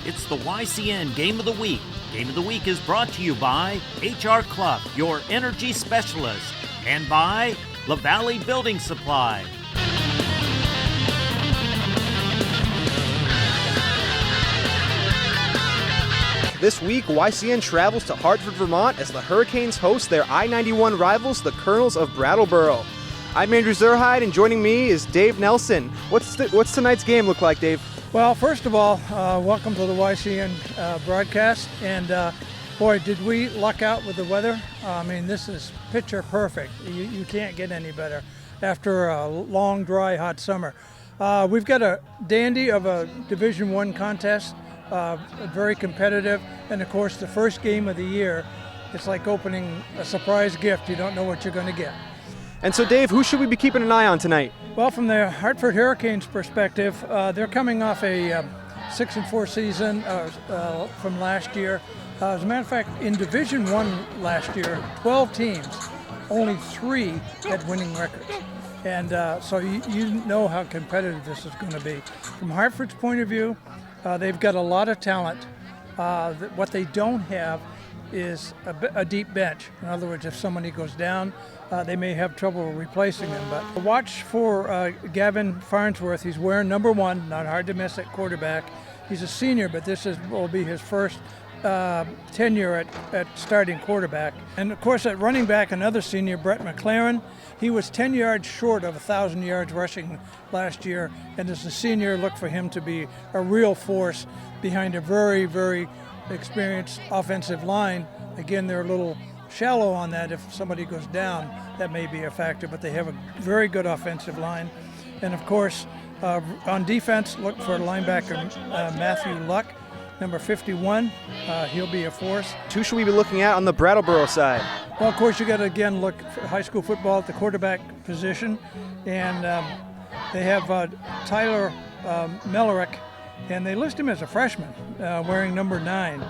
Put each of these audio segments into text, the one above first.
It's the YCN Game of the Week. Game of the Week is brought to you by HR Clough, your energy specialist, and by La Valley Building Supply. This week, YCN travels to Hartford, Vermont as the Hurricanes host their I-91 rivals, the Colonels of Brattleboro. I'm Andrew Zerhide, and joining me is Dave Nelson. What's tonight's game look like, Dave? Well, first of all, welcome to the YCN broadcast. And boy, did we luck out with the weather. I mean, this is picture perfect. You can't get any better after a long, dry, hot summer. We've got a dandy of a Division I contest. Very competitive, and of course the first game of the year, it's like opening a surprise gift. You don't know what you're going to get. And so Dave, who should we be keeping an eye on tonight? Well, from the Hartford Hurricanes perspective, they're coming off a 6-4 season from last year. As a matter of fact, in Division I last year, 12 teams, only 3 had winning records. And so you know how competitive this is going to be. From Hartford's point of view, they've got a lot of talent. What they don't have is a deep bench. In other words, if somebody goes down, they may have trouble replacing them. But watch for Gavin Farnsworth. He's wearing number 1, not hard to miss at quarterback. He's a senior, but this will be his first tenure at starting quarterback. And of course, at running back, another senior, Brett McLaren. He was 10 yards short of 1,000 yards rushing last year, and as a senior, look for him to be a real force behind a very, very experienced offensive line. Again, they're a little shallow on that. If somebody goes down, that may be a factor, but they have a very good offensive line. And of course, on defense, look for linebacker Matthew Luck, number 51. He'll be a force. Who should we be looking at on the Brattleboro side? Well, of course, you got to again look for high school football at the quarterback position, and they have Tyler Mellerick, and they list him as a freshman, wearing number 9.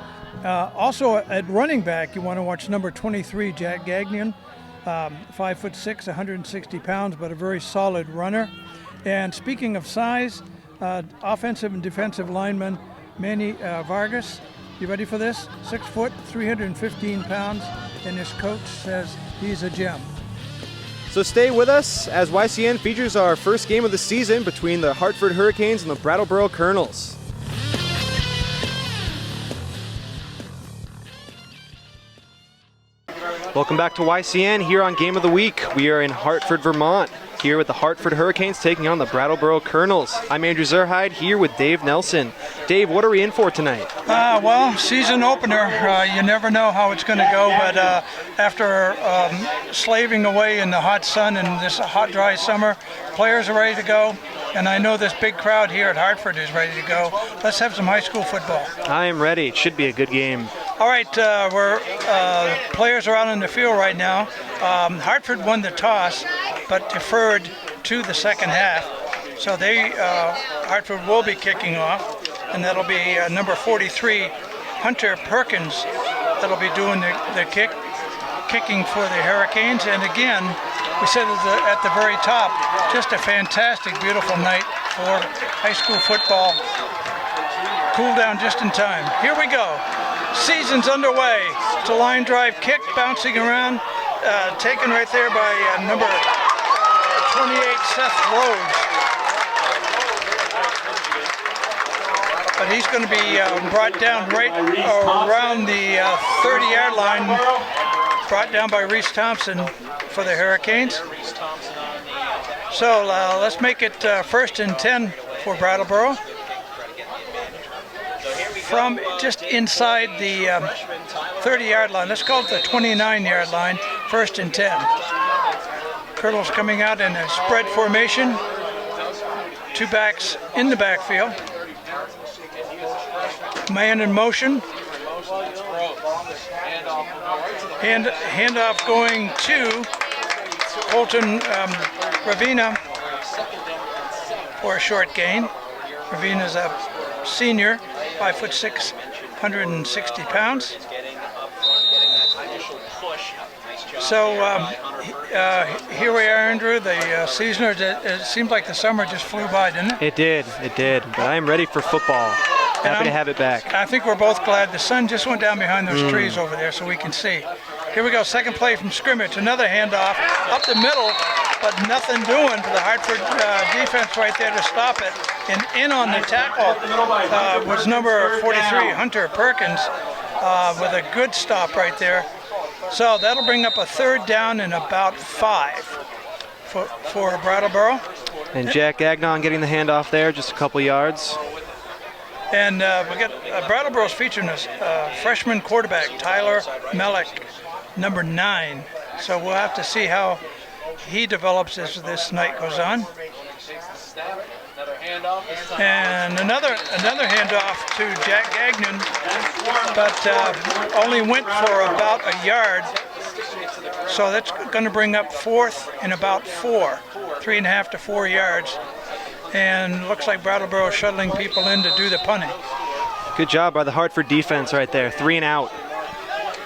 Also at running back, you want to watch number 23, Jack Gagnon, 5'6", 160 pounds, but a very solid runner. And speaking of size, offensive and defensive lineman Manny Vargas. You ready for this? 6 foot, 315 pounds, and his coach says he's a gem. So stay with us as YCN features our first game of the season between the Hartford Hurricanes and the Brattleboro Colonels. Welcome back to YCN here on Game of the Week. We are in Hartford, Vermont, here with the Hartford Hurricanes taking on the Brattleboro Colonels. I'm Andrew Zerhide here with Dave Nelson. Dave, what are we in for tonight? Well, season opener. You never know how it's going to go, but after slaving away in the hot sun and this hot, dry summer, players are ready to go. And I know this big crowd here at Hartford is ready to go. Let's have some high school football. I am ready. It should be a good game. All right, players are out on the field right now. Hartford won the toss, but deferred to the second half. So Hartford will be kicking off, and that'll be number 43, Hunter Perkins, that'll be doing the kicking for the Hurricanes. And again, we said at the very top, just a fantastic, beautiful night for high school football. Cool down just in time. Here we go. Season's underway. It's a line drive kick, bouncing around, taken right there by number 28, Seth Rhodes. But he's going to be brought down right around the 30-yard line, brought down by Reese Thompson for the Hurricanes. So let's make it 1st and 10 for Brattleboro. From just inside the 30-yard line, let's call it the 29-yard line, 1st and 10. Colonels coming out in a spread formation, 2 backs in the backfield. Man in motion. Handoff going to Colton Ravina for a short gain. Ravina's a senior, 5'6", 160 pounds. So here we are, Andrew. The season, it seems like the summer just flew by, didn't it? It did. But I am ready for football. Happy to have it back. I think we're both glad. The sun just went down behind those trees over there so we can see. Here we go, second play from scrimmage. Another handoff up the middle, but nothing doing for the Hartford defense right there to stop it. And in on the tackle was number 43, Hunter Perkins, with a good stop right there. So that'll bring up a third down and about 5 for Brattleboro. And Jack Gagnon getting the handoff there, just a couple yards. And we get Brattleboro's featuring a freshman quarterback, Tyler Mellick, number 9. So we'll have to see how he develops as this night goes on. And another handoff to Jack Gagnon, but only went for about a yard. So that's going to bring up 4th and about 4, 3.5 to 4 yards. And looks like Brattleboro shuttling people in to do the punting. Good job by the Hartford defense right there, 3 and out.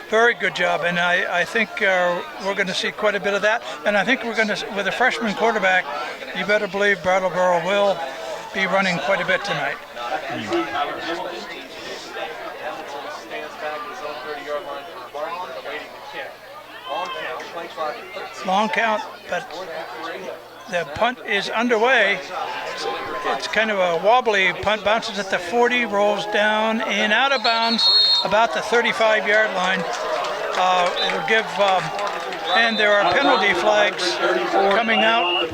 Very good job, and I think we're going to see quite a bit of that. And I think we're going to, with a freshman quarterback, you better believe Brattleboro will be running quite a bit tonight. Long count, but the punt is underway. It's kind of a wobbly punt, bounces at the 40, rolls down and out of bounds about the 35-yard line. It'll give, and there are penalty flags coming out.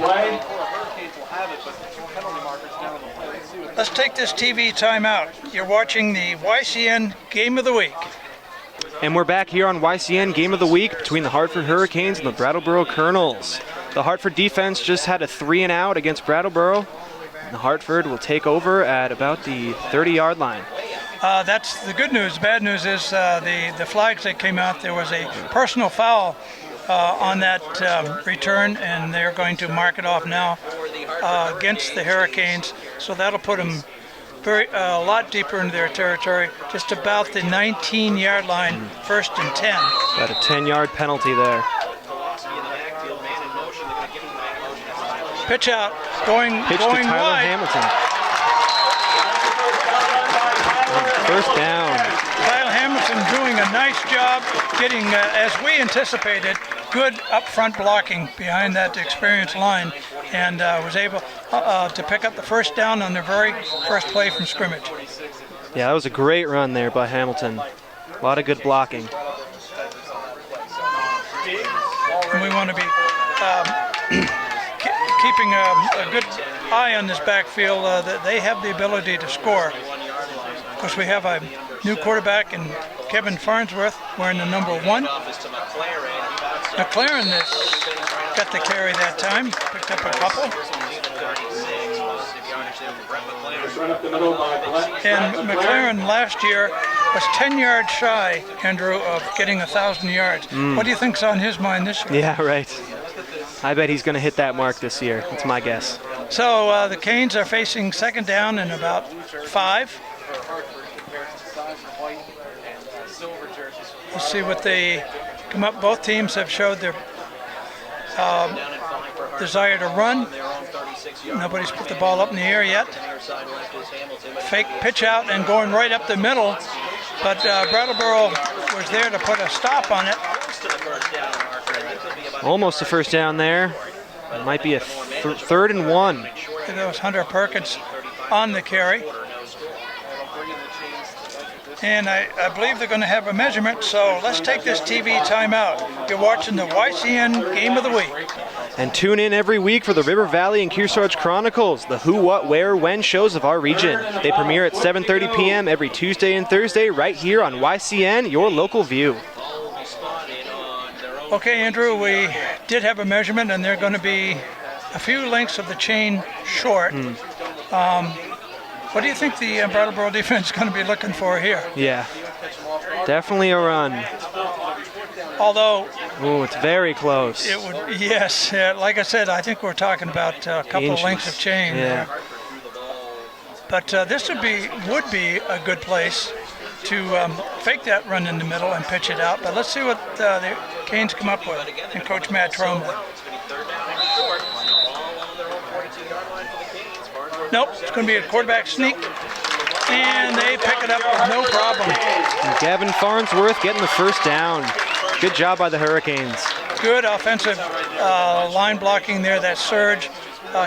Let's take this TV timeout. You're watching the YCN Game of the Week. And we're back here on YCN Game of the Week between the Hartford Hurricanes and the Brattleboro Colonels. The Hartford defense just had a 3 and out against Brattleboro. And the Hartford will take over at about the 30-yard line. That's the good news. Bad news is the flags that came out, there was a personal foul on that return, and they're going to mark it off now against the Hurricanes. So that'll put them a lot deeper into their territory, just about the 19-yard line, 1st and 10. About a 10-yard penalty there. Pitch out, going to Tyler wide. Hamilton. First down. Tyler Hamilton doing a nice job getting, as we anticipated, good up-front blocking behind that experienced line, and was able to pick up the first down on their very first play from scrimmage. Yeah, that was a great run there by Hamilton. A lot of good blocking. And we want to be keeping a good eye on this backfield. That they have the ability to score. Of course, we have a new quarterback in Kevin Farnsworth wearing the number 1. McLaren got the carry that time, picked up a couple. And McLaren last year was 10 yards shy, Andrew, of getting 1,000 yards. What do you think's on his mind this year? Yeah, right. I bet he's going to hit that mark this year. That's my guess. So the Canes are facing second down and about 5. We'll see what they come up. Both teams have showed their desire to run. Nobody's put the ball up in the air yet. Fake pitch out and going right up the middle, but Brattleboro was there to put a stop on it. Almost a first down there. It might be a 3rd and 1. That was Hunter Perkins on the carry. And I believe they're going to have a measurement, so let's take this TV timeout. You're watching the YCN Game of the Week. And tune in every week for the River Valley and Kearsarge Chronicles, the who, what, where, when shows of our region. They premiere at 7:30 p.m. every Tuesday and Thursday right here on YCN, your local view. Okay, Andrew, we did have a measurement, and they're going to be a few lengths of the chain short. What do you think the Brattleboro defense is going to be looking for here? Yeah, definitely a run. Although, it's very close. It would, yes. Like I said, I think we're talking about a couple of lengths of chain. Yeah. But this would be a good place to fake that run in the middle and pitch it out. But let's see what the Canes come up with, and Coach Matt Trombley. Nope, it's going to be a quarterback sneak. And they pick it up with no problem. And Gavin Farnsworth getting the first down. Good job by the Hurricanes. Good offensive line blocking there. That surge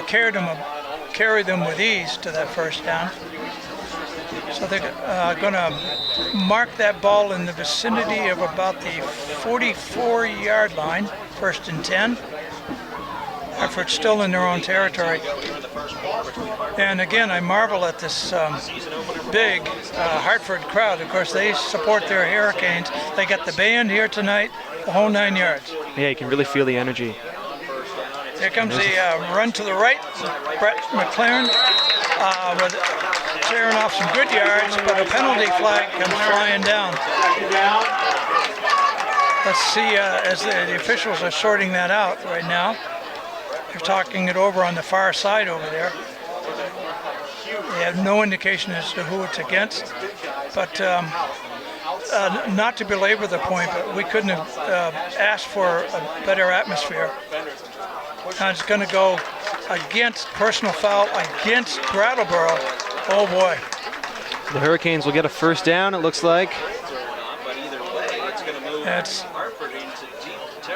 carried them with ease to that first down. So they're going to mark that ball in the vicinity of about the 44-yard line, 1st and 10. Hartford's still in their own territory. And again, I marvel at this big Hartford crowd. Of course, they support their Hurricanes. They got the band here tonight, the whole 9 yards. Yeah, you can really feel the energy. Here comes the run to the right. Brett McLaren with clearing off some good yards, but a penalty flag comes flying down. Let's see, as the officials are sorting that out right now. They're talking it over on the far side over there. They have no indication as to who it's against, but not to belabor the point, but we couldn't have asked for a better atmosphere. And it's going to go against personal foul against Brattleboro. Oh boy. The Hurricanes will get a first down, it looks like. It's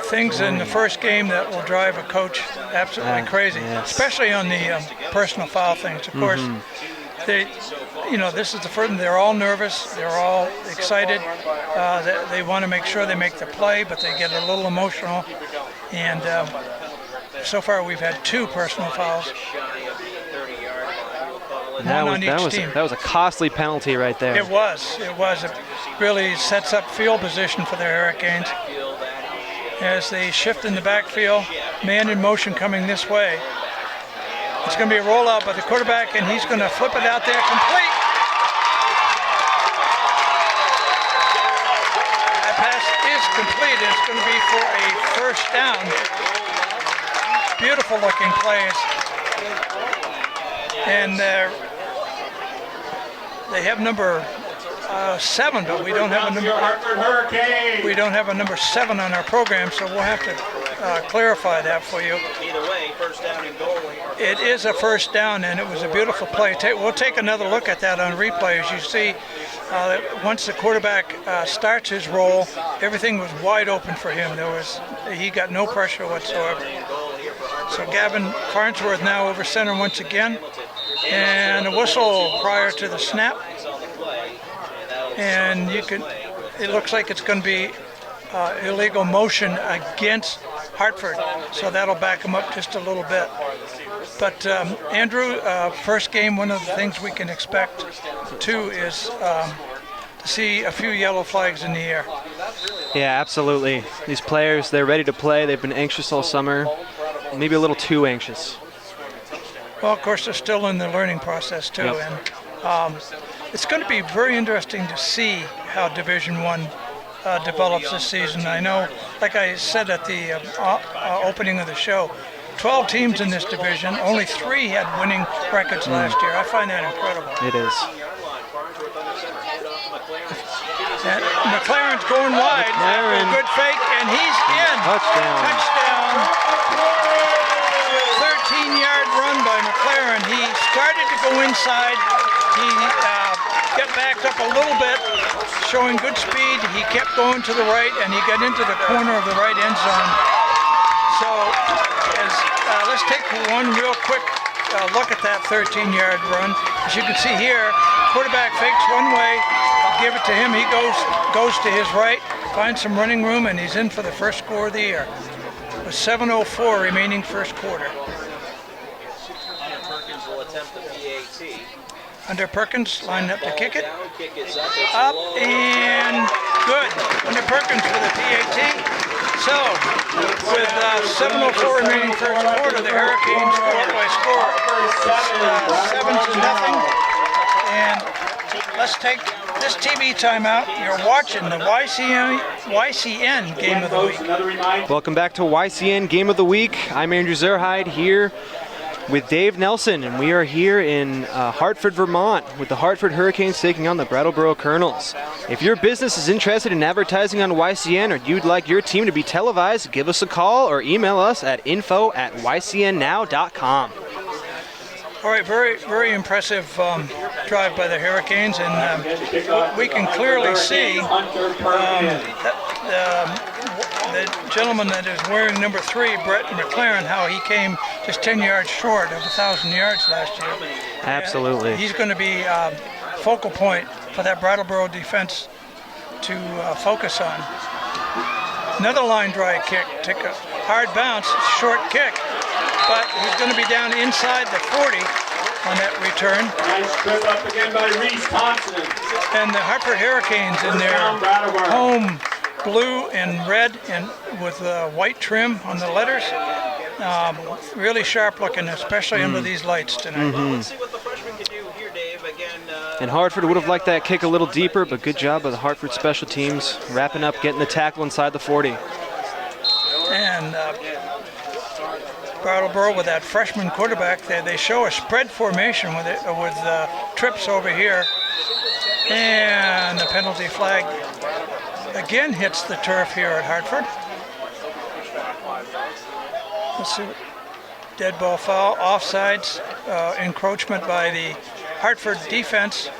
things in the first game that will drive a coach absolutely crazy, yes. especially on the personal foul things. Of course, this is the first. They're all nervous. They're all excited. They want to make sure they make the play, but they get a little emotional. And so far, we've had 2 personal fouls. That was a costly penalty right there. It was. It really sets up field position for the Hurricanes as they shift in the backfield. Man in motion coming this way. It's going to be a rollout by the quarterback, and he's going to flip it out there complete. That pass is complete. It's going to be for a first down. Beautiful looking plays. And they have number 7, but we don't have a number 7 on our program, so we'll have to clarify that for you. Either way, first down and goal. It is a first down, and it was a beautiful play. We'll take another look at that on replay. As you see, once the quarterback starts his roll, everything was wide open for him. He got no pressure whatsoever. So Gavin Farnsworth now over center once again, and a whistle prior to the snap. And it looks like it's going to be illegal motion against Hartford, so that'll back them up just a little bit. But Andrew, first game, one of the things we can expect too is to see a few yellow flags in the air. Yeah, absolutely. These players, they're ready to play. They've been anxious all summer, maybe a little too anxious. Well, of course, they're still in the learning process too, Yep. and it's going to be very interesting to see how Division I develops this season. I know, like I said at the opening of the show, 12 teams in this division, only 3 had winning records last year. I find that incredible. It is. And McLaren's going wide after a good fake, and he's in. Touchdown. 13-yard run by McLaren. He started to go inside. He got backed up a little bit, showing good speed. He kept going to the right, and he got into the corner of the right end zone. So let's take one real quick look at that 13-yard run. As you can see here, quarterback fakes one way, give it to him. He goes to his right, finds some running room, and he's in for the first score of the year. With 7:04 remaining first quarter. Perkins will attempt the PAT. Under Perkins lined up to kick it. Up and good. Under Perkins with a PAT. So, with 7:04 remaining first quarter, the Hurricanes go up by a score. It's 7-0. And let's take this TV timeout. You're watching the YCN Game of the Week. Welcome back to YCN Game of the Week. I'm Andrew Zerhide here with Dave Nelson, and we are here in Hartford, Vermont, with the Hartford Hurricanes taking on the Brattleboro Colonels. If your business is interested in advertising on YCN, or you'd like your team to be televised, give us a call or email us at info@ycnnow.com. All right, very impressive drive by the Hurricanes, and we can clearly see the gentleman that is wearing number 3, Brett McLaren, how he came just 10 yards short of 1,000 yards last year. Absolutely. He's going to be focal point for that Brattleboro defense to focus on. Another line drive kick, take a hard bounce, short kick, but he's going to be down inside the 40 on that return. Nice trip up again by Reese Thompson. And the Hartford Hurricanes in their home blue and red and with white trim on the letters. Really sharp looking, especially under these lights tonight. Let's see what the freshman can do here, Dave. Again, And Hartford would have liked that kick a little deeper, but good job by the Hartford special teams, wrapping up, getting the tackle inside the 40. And Brattleboro with that freshman quarterback, they show a spread formation with trips over here. And the penalty flag again hits the turf here at Hartford. Let's see. Dead ball foul, offsides, encroachment by the Hartford defense.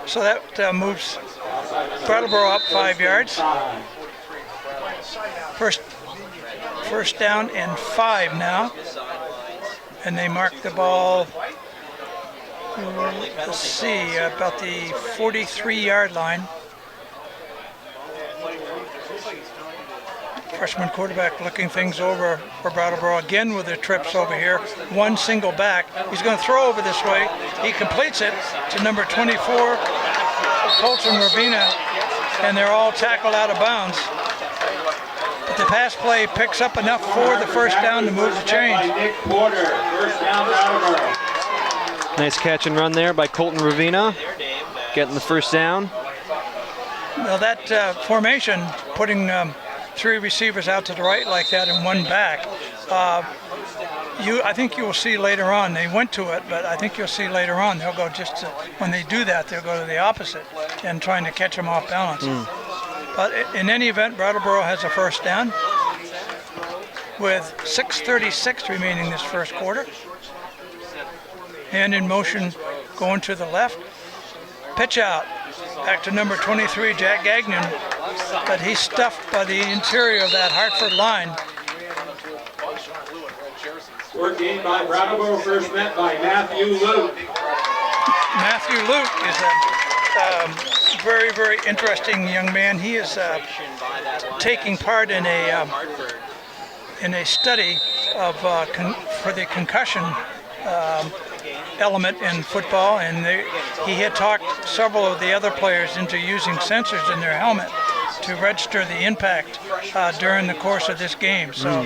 So that moves Brattleboro up 5 yards. First down and 5 now. And they mark the ball, let's see, about the 43-yard line. Freshman quarterback looking things over for Brattleboro again with the trips over here. One single back. He's going to throw over this way. He completes it to number 24, Colton Ravina, and they're all tackled out of bounds. But the pass play picks up enough for the first down to move the chains. Nick Porter, first down Brattleboro. Nice catch and run there by Colton Ravina, getting the first down. Well, that formation, putting 3 receivers out to the right like that and 1 back, I think you will see later on, they went to it, but I think you'll see later on they'll go when they do that, they'll go to the opposite and trying to catch them off balance. But in any event, Brattleboro has a first down with 6:36 remaining this first quarter. Hand in motion going to the left. Pitch out. Back to number 23, Jack Gagnon. But he's stuffed by the interior of that Hartford line. Work gained by Brattleboro, first met by Matthew Luke. Matthew Luke is a very interesting young man. He is taking part in a study of for the concussion element in football, and he had talked several of the other players into using sensors in their helmet to register the impact during the course of this game. So,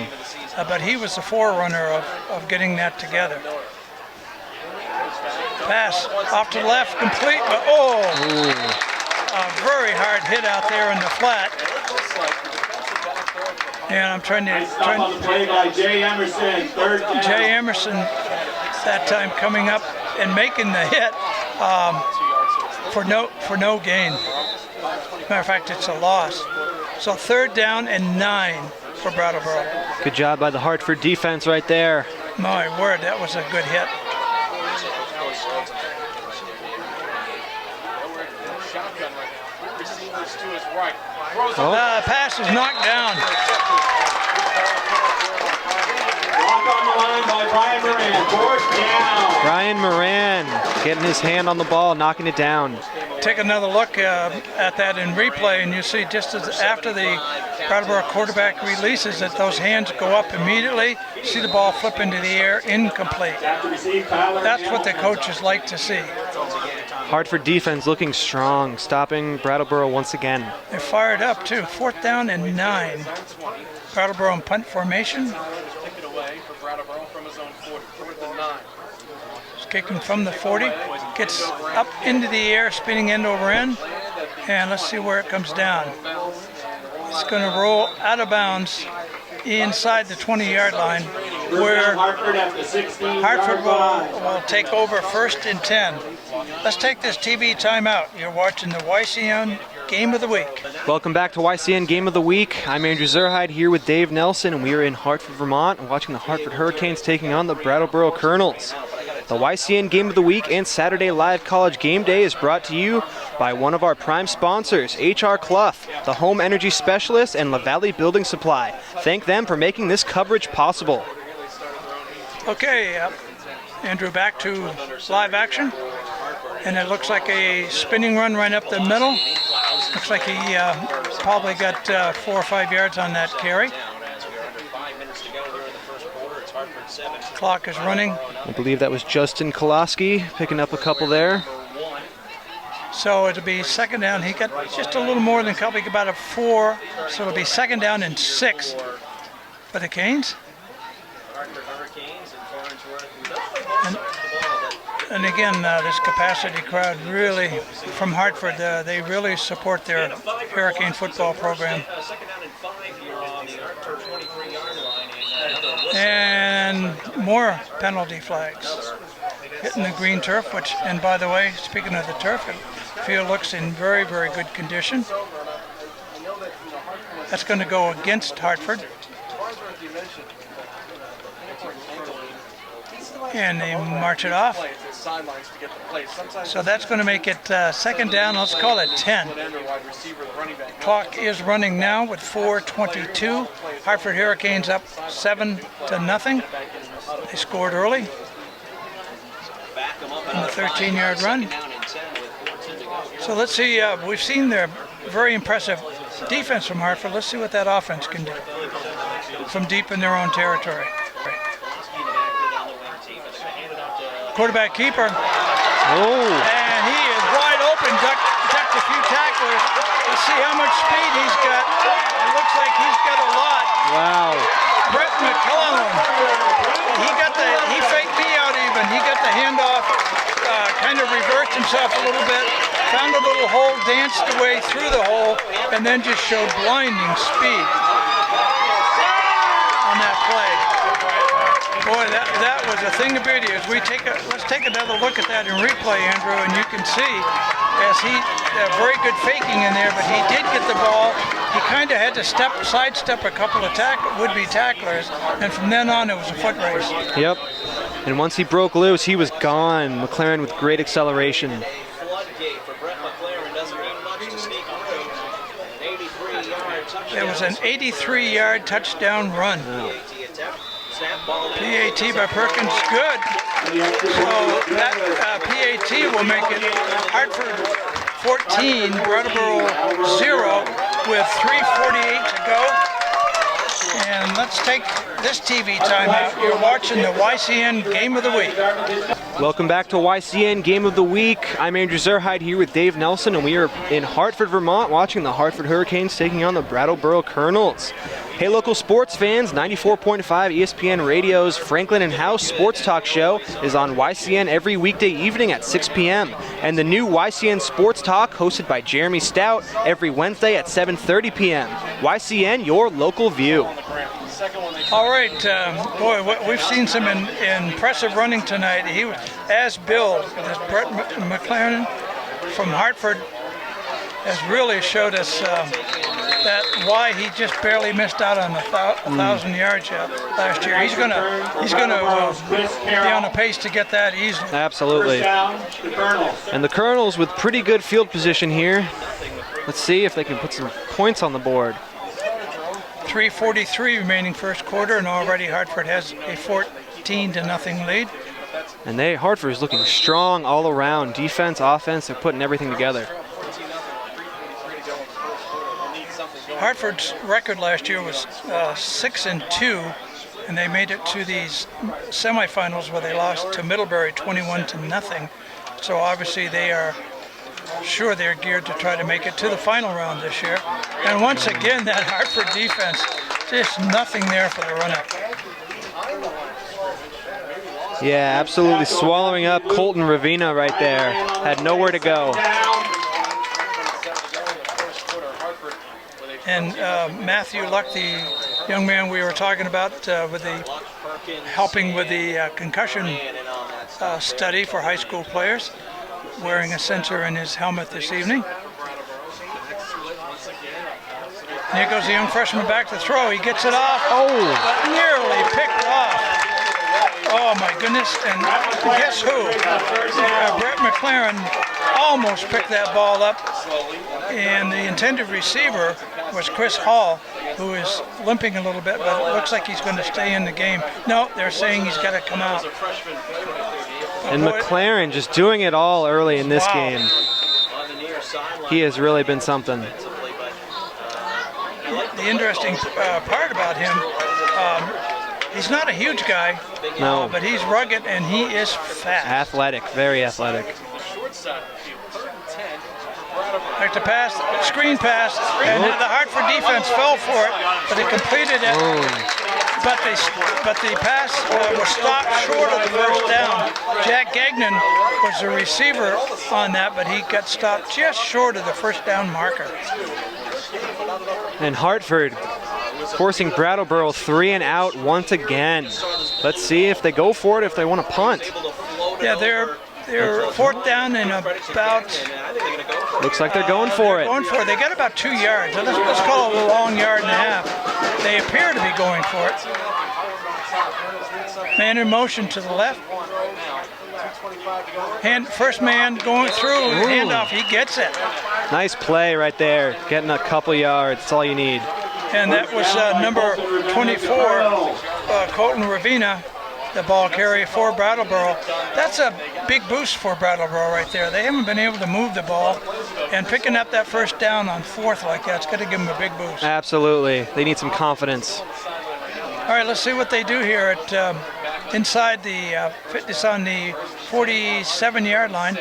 but he was the forerunner of getting that together. Pass off to the left, complete, but a very hard hit out there in the flat. And I'm trying On the play by Jay Emerson, third down. Jay Emerson that time coming up and making the hit for no gain. Matter of fact, it's a loss. So 3rd down and 9 for Brattleboro. Good job by the Hartford defense right there. My word, that was a good hit. Pass is knocked down. Block on the line by Brian Moran, 4th down. Brian Moran getting his hand on the ball, knocking it down. Take another look at that in replay, and you see just as after the Brattleboro quarterback releases it, those hands go up immediately. See the ball flip into the air, incomplete. That's what the coaches like to see. Hartford defense looking strong, stopping Brattleboro once again. They're fired up too. 4th down and 9. Brattleboro in punt formation. He's kicking from the 40. Gets up into the air, spinning end over end. And let's see where it comes down. It's going to roll out of bounds inside the 20-yard line, where Hartford will take over 1st and 10. Let's take this TV timeout. You're watching the YCN Game of the Week. Welcome back to YCN Game of the Week. I'm Andrew Zerhide here with Dave Nelson, and we are in Hartford, Vermont, and watching the Hartford Hurricanes taking on the Brattleboro Colonels. The YCN Game of the Week and Saturday Live College Game Day is brought to you by one of our prime sponsors, H.R. Clough, the home energy specialist, and LaValle Building Supply. Thank them for making this coverage possible. Okay, Andrew, back to live action. And it looks like a spinning run right up the middle. Looks like he probably got 4 or 5 yards on that carry. Clock is running. I believe that was Justin Koloski picking up a couple there. So it'll be second down. He got just a little more than a couple, about a 4. So it'll be second down and 6 for the Canes. And again, this capacity crowd really, from Hartford, they really support their Hurricane football program. And more penalty flags. Hitting the green turf, which, and by the way, speaking of the turf, the field looks in very, very good condition. That's going to go against Hartford. And they march it off. So that's going to make it second down. Let's call it 10. Clock is running now with 4:22. Hartford Hurricanes up 7-0. They scored early in the 13-yard run. So let's see. We've seen their very impressive defense from Hartford. Let's see what that offense can do from deep in their own territory. Quarterback keeper. Oh. And he is wide open, ducked a few tacklers. Let's see how much speed he's got. It looks like he's got a lot. Wow. Brett McClellan. He faked me out even. He got the handoff, kind of reversed himself a little bit, found a little hole, danced away through the hole, and then just showed blinding speed on that play. Boy, that was a thing of beauty. As let's take another look at that in replay, Andrew, and you can see as he very good faking in there, but he did get the ball. He kind of had to sidestep a couple of would-be tacklers, and from then on it was a foot race. Yep. And once he broke loose, he was gone. McLaren with great acceleration. It was an 83-yard touchdown run. Wow. PAT by Perkins, good. So that PAT will make it Hartford 14, Brattleboro 0 with 3:48 to go. And let's take this TV timeout. You're watching the YCN Game of the Week. Welcome back to YCN Game of the Week. I'm Andrew Zerhide here with Dave Nelson, and we are in Hartford, Vermont, watching the Hartford Hurricanes taking on the Brattleboro Colonels. Hey, local sports fans, 94.5 ESPN Radio's Franklin and House Sports Talk Show is on YCN every weekday evening at 6 p.m. And the new YCN Sports Talk, hosted by Jeremy Stout, every Wednesday at 7:30 p.m. YCN, your local view. All right, boy, we've seen some impressive running tonight. He was, as billed, this Brett McLaren from Hartford has really showed us that why he just barely missed out on 1,000 yards last year. He's gonna be on a pace to get that easily. Absolutely. And the Colonels with pretty good field position here. Let's see if they can put some points on the board. 3:43 remaining first quarter, and already Hartford has a 14-0 lead. And Hartford is looking strong all around. Defense, offense, they're putting everything together. Hartford's record last year was 6-2, and they made it to these semifinals where they lost to Middlebury 21-0. So obviously they are sure they're geared to try to make it to the final round this year. And once again, that Hartford defense, just nothing there for the runner. Yeah, absolutely swallowing up Colton Ravina right there. Had nowhere to go. And Matthew Luck, the young man we were talking about helping with the concussion study for high school players, wearing a sensor in his helmet this evening. And here goes the young freshman back to throw. He gets it off, but nearly picked off. Oh my goodness, and guess who? Brett McLaren almost picked that ball up, and the intended receiver was Chris Hall, who is limping a little bit, but it looks like he's going to stay in the game. No, they're saying he's got to come out. And McLaren just doing it all early in this game. He has really been something. The interesting part about him, he's not a huge guy, No. but he's rugged and he is fast. Athletic, very athletic. Like the pass, screen pass, and the Hartford defense fell for it, but they completed it. But the pass was stopped short of the first down. Jack Gagnon was the receiver on that, but he got stopped just short of the first down marker. And Hartford forcing Brattleboro 3 and out once again. Let's see if they go for it, if they want to punt. Yeah, they're fourth down and about. Looks like they're going for it. Going for it. They got about 2 yards. Let's call it a long yard and a half. They appear to be going for it. Man in motion to the left. First man going through. Handoff. He gets it. Nice play right there. Getting a couple yards. That's all you need. And that was number 24, Colton Ravina, the ball carrier for Brattleboro. That's a big boost for Brattleboro right there. They haven't been able to move the ball, and picking up that first down on fourth like that's going to give them a big boost. Absolutely. They need some confidence. All right, let's see what they do here at inside the fitness on the 47-yard line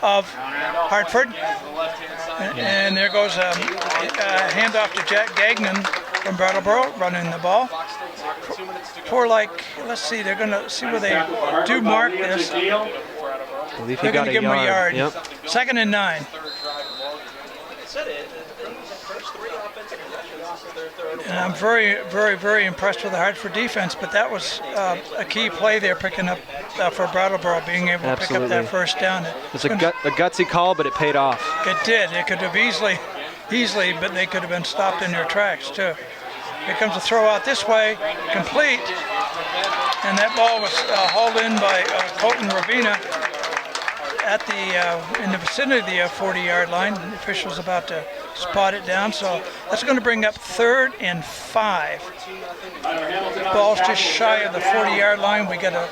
of Hartford. And there goes a handoff to Jack Gagnon from Brattleboro, running the ball. Let's see, they're going to see where they do mark this. I believe he They're going to give him a yard. Yep. 2nd and 9. And I'm very, very, very impressed with the Hartford defense, but that was a key play there, picking up for Brattleboro, being able to pick up that first down. It's a gutsy call, but it paid off. It did. It could have easily, but they could have been stopped in their tracks too. Here comes a throw out this way, complete, and that ball was hauled in by Colton Ravina at in the vicinity of the 40-yard line. The official's about to spot it down, so that's going to bring up 3rd and 5. Ball's just shy of the 40-yard line. We got a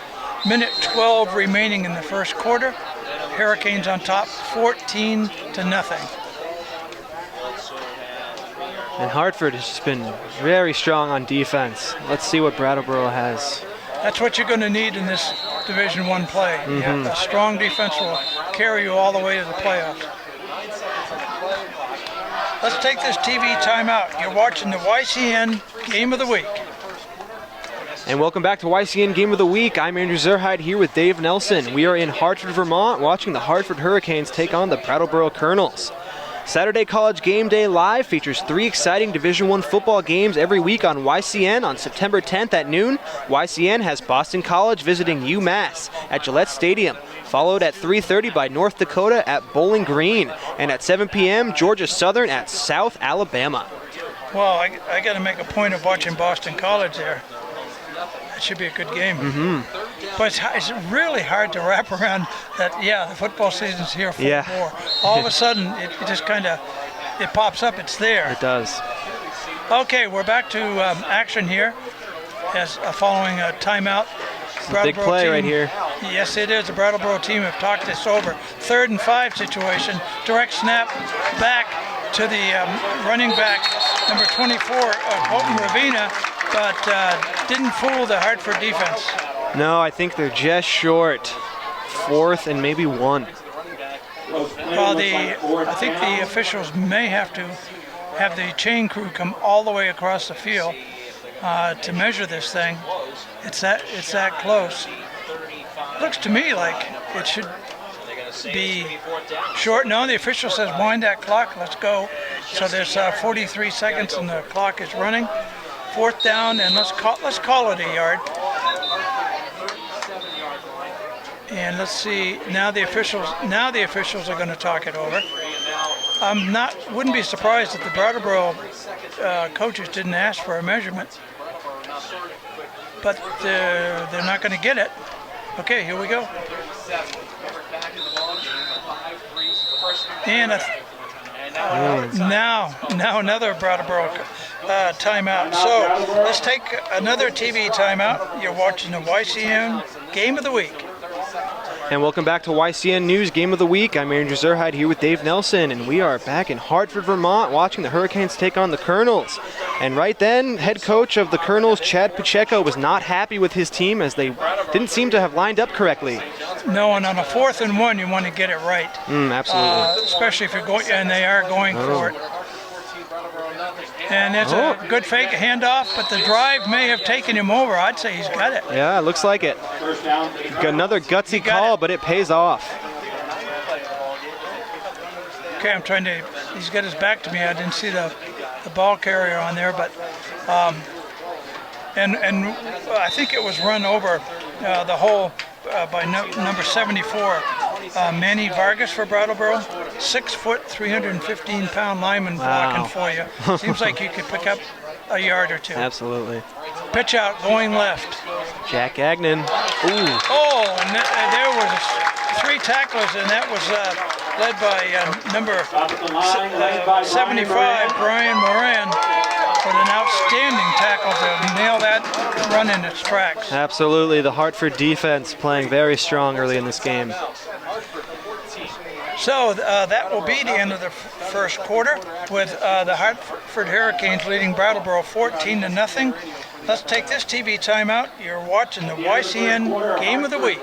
minute 12 remaining in the first quarter. Hurricanes on top, 14-0. And Hartford has just been very strong on defense. Let's see what Brattleboro has. That's what you're going to need in this Division I play. A strong defense will carry you all the way to the playoffs. Let's take this TV timeout. You're watching the YCN Game of the Week. And welcome back to YCN Game of the Week. I'm Andrew Zerhide here with Dave Nelson. We are in Hartford, Vermont, watching the Hartford Hurricanes take on the Brattleboro Colonels. Saturday College Game Day Live features 3 exciting Division I football games every week on YCN. On September 10th at noon, YCN has Boston College visiting UMass at Gillette Stadium, followed at 3:30 by North Dakota at Bowling Green, and at 7 p.m. Georgia Southern at South Alabama. Well, I got to make a point of watching Boston College there. That should be a good game. But it's really hard to wrap around that, the football season's here for more. All of a sudden, it just kind of, it pops up, it's there. It does. Okay, we're back to action here as following a timeout. Big play right here. Yes, it is. The Brattleboro team have talked this over. 3rd and 5 situation. Direct snap back to the running back, number 24, Colton Ravina, but didn't fool the Hartford defense. No, I think they're just short. 4th and maybe 1. Well, I think the officials may have to have the chain crew come all the way across the field to measure this thing. It's that close. Looks to me like it should be short. No, the official says wind that clock. Let's go. So there's 43 seconds and the clock is running. 4th down, and let's call it a yard. And let's see. Now the officials are going to talk it over. Wouldn't be surprised if the Brattleboro coaches didn't ask for a measurement, but they're not going to get it. Okay, here we go. And now another Brattleboro timeout. So let's take another TV timeout. You're watching the YCN Game of the Week. And welcome back to YCN News Game of the Week. I'm Andrew Zerhide here with Dave Nelson, and we are back in Hartford, Vermont, watching the Hurricanes take on the Colonels. And right then, head coach of the Colonels, Chad Pacheco, was not happy with his team as they didn't seem to have lined up correctly. No, and on a 4th and 1, you want to get it right. Absolutely. Especially if you're going, and they are going for it. And it's a good fake handoff, but the drive may have taken him over. I'd say he's got it. Yeah, it looks like it. Another gutsy call, but it pays off. Okay, I'm trying to, he's got his back to me. I didn't see the ball carrier on there, but, and I think it was run over the hole by number 74, Manny Vargas for Brattleboro. 6 foot, 315-pound lineman blocking for you. Seems like you could pick up a yard or two. Absolutely. Pitch out, going left. Jack Agnon. Ooh. Oh, and there was 3 tacklers, and that was led by number 75, Brian Moran, with an outstanding tackle to nail that run in its tracks. Absolutely. The Hartford defense playing very strong early in this game. So that will be the end of the first quarter, with the Hartford Hurricanes leading Brattleboro 14-0. Let's take this TV timeout. You're watching the YCN Game of the Week.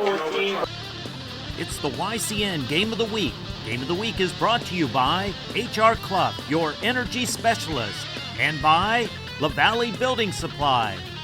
It's the YCN Game of the Week. Game of the Week is brought to you by HR Clough, your energy specialist, and by LaValle Building Supply.